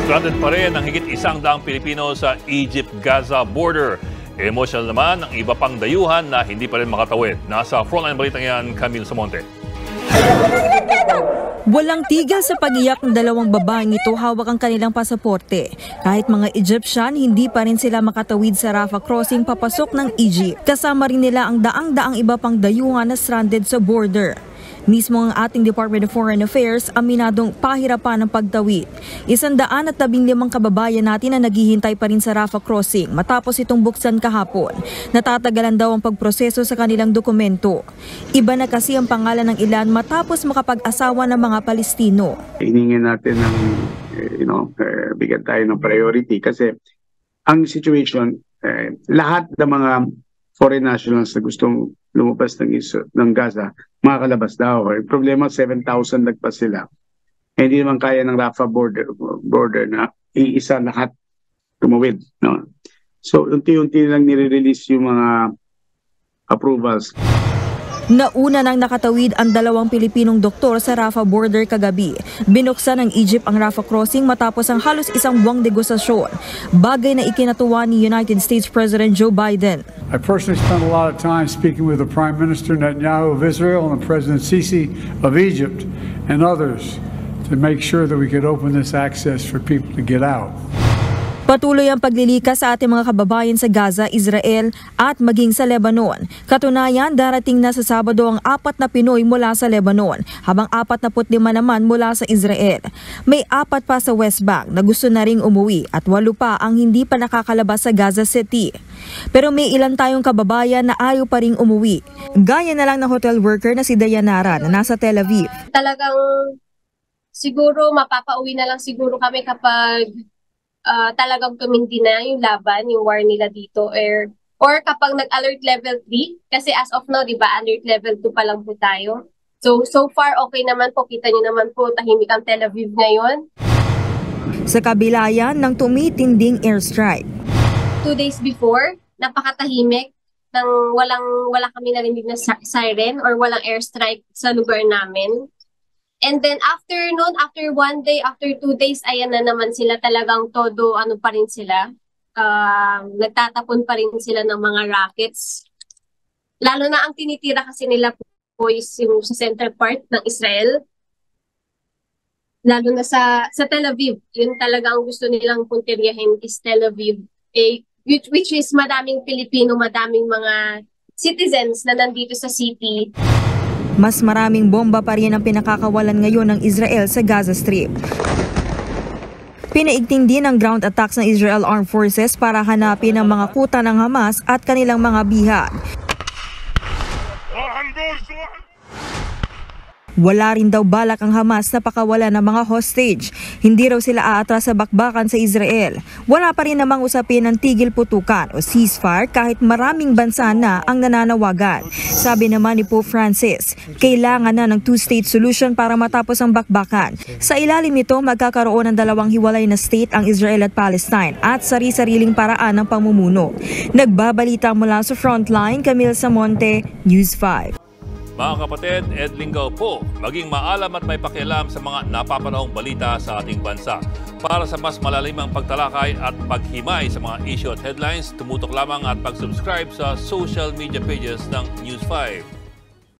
Stranded pa rin ang higit 100 Pilipino sa Egypt-Gaza border. Emotional naman ang iba pang dayuhan na hindi pa rin makatawid. Nasa frontline balitang yan, Camille Samonte. Walang tigil sa pag-iyak ng dalawang babaeng ito hawak ang kanilang pasaporte. Kahit mga Egyptian, hindi pa rin sila makatawid sa Rafah crossing papasok ng Egypt. Kasama rin nila ang daang-daang iba pang dayuhan na stranded sa border. Mismo ang ating Department of Foreign Affairs aminadong pahirapan ng pagtawid. 115 kababayan natin na naghihintay pa rin sa Rafah crossing matapos itong buksan kahapon. Natatagalan daw ang pagproseso sa kanilang dokumento. Iba na kasi ang pangalan ng ilan matapos makapag-asawa ng mga Palestino. Hiningin natin ng bigyan tayo ng priority kasi ang situation, lahat ng mga foreign nationals na gustong lumabas ng Gaza, makakalabas daw. Yung problema, 7,000 nagpas sila. Hindi naman kaya ng Rafah border na iisa lahat tumawid. No? So, unti-unti lang nire-release yung mga approvals. Nauna nang nakatawid ang dalawang Pilipinong doktor sa Rafah border kagabi. Binuksan ng Egypt ang Rafah crossing matapos ang halos isang buwang negosasyon. Bagay na ikinatuwa ni United States President Joe Biden. I personally spent a lot of time speaking with the Prime Minister Netanyahu of Israel and the President Sisi of Egypt and others to make sure that we could open this access for people to get out. Patuloy ang paglilikas sa ating mga kababayan sa Gaza, Israel at maging sa Lebanon. Katunayan, darating na sa Sabado ang 4 na Pinoy mula sa Lebanon, habang 45 naman mula sa Israel. May 4 pa sa West Bank na gusto na ring umuwi at 8 pa ang hindi pa nakakalabas sa Gaza City. Pero may ilan tayong kababayan na ayaw pa ring umuwi. Gaya na lang ng hotel worker na si Dayanara na nasa Tel Aviv. Talagang siguro mapapauwi na lang siguro kami kapag talagang tumindi na yung laban, yung war nila dito, or kapag nag-alert level 3, kasi as of now, di ba, alert level 2 pa lang po tayo. So far, okay naman po, kita nyo naman po, tahimik ang Tel Aviv ngayon. Sa kabila yan ng tumitinding airstrike. 2 days before, napakatahimik, wala kami narinig na siren or walang airstrike sa lugar namin. And then after 1 day, after 2 days, ayan na naman sila, talagang todo, pa rin sila. Nagtatapon pa rin sila ng mga rockets. Lalo na ang tinitira kasi nila po is yung sa center part ng Israel. Lalo na sa Tel Aviv. Yun talaga ang gusto nilang puntiryahin is Tel Aviv. Which is madaming Pilipino, madaming mga citizens na nandito sa city. Mas maraming bomba pa rin ang pinakakawalan ngayon ng Israel sa Gaza Strip. Pinaigting din ang ground attacks ng Israel Armed Forces para hanapin ang mga kuta ng Hamas at kanilang mga bihag. Wala rin daw balak ang Hamas na pakawalan ng mga hostage. Hindi raw sila aatras sa bakbakan sa Israel. Wala pa rin namang usapin ng tigil putukan o ceasefire kahit maraming bansa na ang nananawagan. Sabi naman ni Pope Francis, kailangan na ng two-state solution para matapos ang bakbakan. Sa ilalim nito, magkakaroon ng dalawang hiwalay na state ang Israel at Palestine at sari-sariling paraan ng pamumuno. Nagbabalita mula sa Frontline, Camille Samonte, News 5. Mga kapatid, Ed Lingaw po, maging maalam at may pakialam sa mga napapanahong balita sa ating bansa. Para sa mas malalimang pagtalakay at paghimay sa mga issue at headlines, tumutok lamang at pag-subscribe sa social media pages ng News 5.